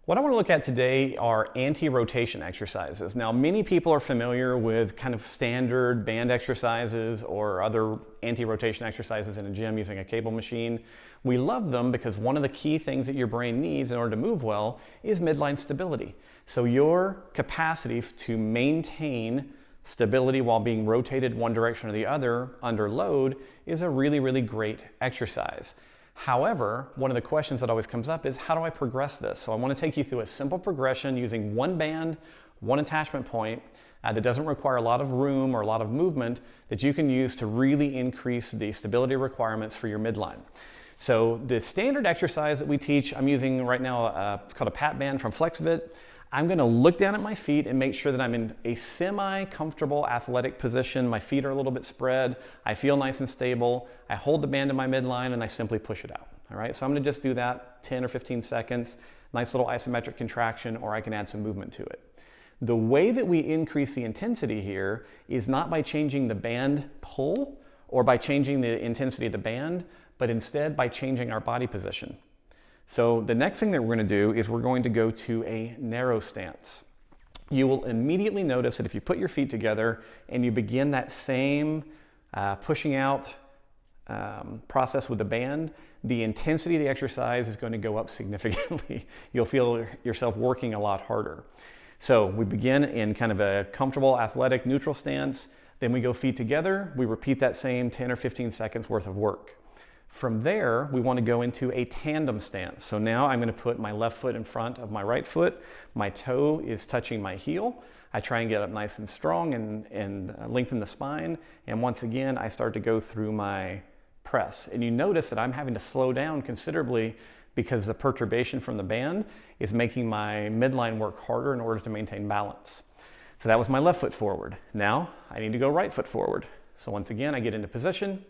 What I want to look at today are anti-rotation exercises. Now, many people are familiar with kind of standard band exercises or other anti-rotation exercises in a gym using a cable machine. We love them because one of the key things that your brain needs in order to move well is midline stability. So your capacity to maintain stability while being rotated one direction or the other under load is a really, really great exercise. However, one of the questions that always comes up is, how do I progress this? So I want to take you through a simple progression using one band, one attachment point that doesn't require a lot of room or a lot of movement that you can use to really increase the stability requirements for your midline. So the standard exercise that we teach, I'm using right now, it's called a Pap Band from FlexFit. I'm going to look down at my feet and make sure that I'm in a semi-comfortable athletic position. My feet are a little bit spread. I feel nice and stable. I hold the band in my midline and I simply push it out. All right, so I'm going to just do that 10 or 15 seconds. Nice little isometric contraction, or I can add some movement to it. The way that we increase the intensity here is not by changing the band pull or by changing the intensity of the band, but instead by changing our body position. So the next thing that we're going to do is we're going to go to a narrow stance. You will immediately notice that if you put your feet together and you begin that same pushing out process with the band, the intensity of the exercise is going to go up significantly. You'll feel yourself working a lot harder. So we begin in kind of a comfortable, athletic, neutral stance. Then we go feet together. We repeat that same 10 or 15 seconds worth of work. From there, we want to go into a tandem stance. So now I'm going to put my left foot in front of my right foot. My toe is touching my heel. I try and get up nice and strong and lengthen the spine. And once again, I start to go through my press. And you notice that I'm having to slow down considerably because the perturbation from the band is making my midline work harder in order to maintain balance. So that was my left foot forward. Now I need to go right foot forward. So once again, I get into position.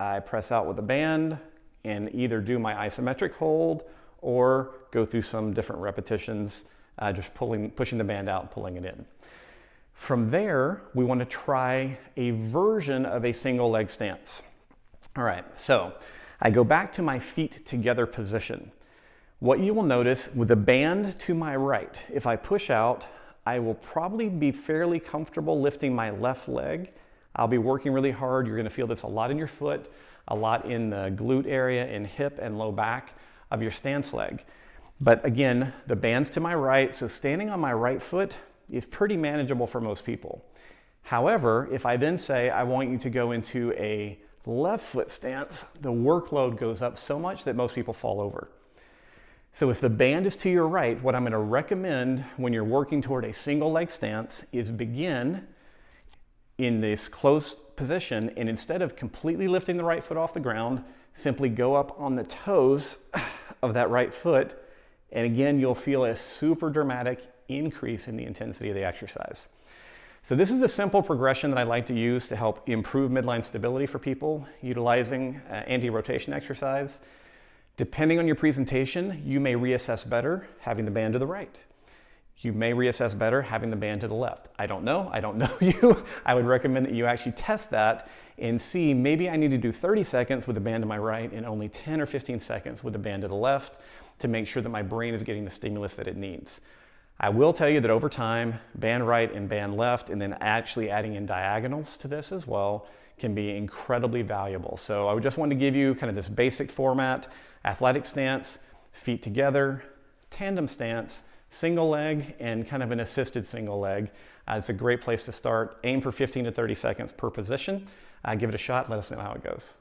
I press out with the band and either do my isometric hold or go through some different repetitions, just pushing the band out and pulling it in. From there, we want to try a version of a single leg stance. All right, so I go back to my feet together position. What you will notice with the band to my right, if I push out, I will probably be fairly comfortable lifting my left leg. I'll be working really hard. You're going to feel this a lot in your foot, a lot in the glute area and hip and low back of your stance leg. But again, the band's to my right, so standing on my right foot is pretty manageable for most people. However, if I then say I want you to go into a left foot stance, the workload goes up so much that most people fall over. So if the band is to your right, what I'm going to recommend when you're working toward a single leg stance is begin in this closed position, and instead of completely lifting the right foot off the ground, simply go up on the toes of that right foot, and again, you'll feel a super dramatic increase in the intensity of the exercise. So this is a simple progression that I like to use to help improve midline stability for people utilizing anti-rotation exercise. Depending on your presentation, you may reassess better having the band to the right. You may reassess better having the band to the left. I don't know you. I would recommend that you actually test that and see, maybe I need to do 30 seconds with the band to my right and only 10 or 15 seconds with the band to the left to make sure that my brain is getting the stimulus that it needs. I will tell you that over time, band right and band left, and then actually adding in diagonals to this as well, can be incredibly valuable. So I just wanted to give you kind of this basic format: athletic stance, feet together, tandem stance, single leg, and kind of an assisted single leg. It's a great place to start. Aim for 15 to 30 seconds per position. Give it a shot. Let us know how it goes.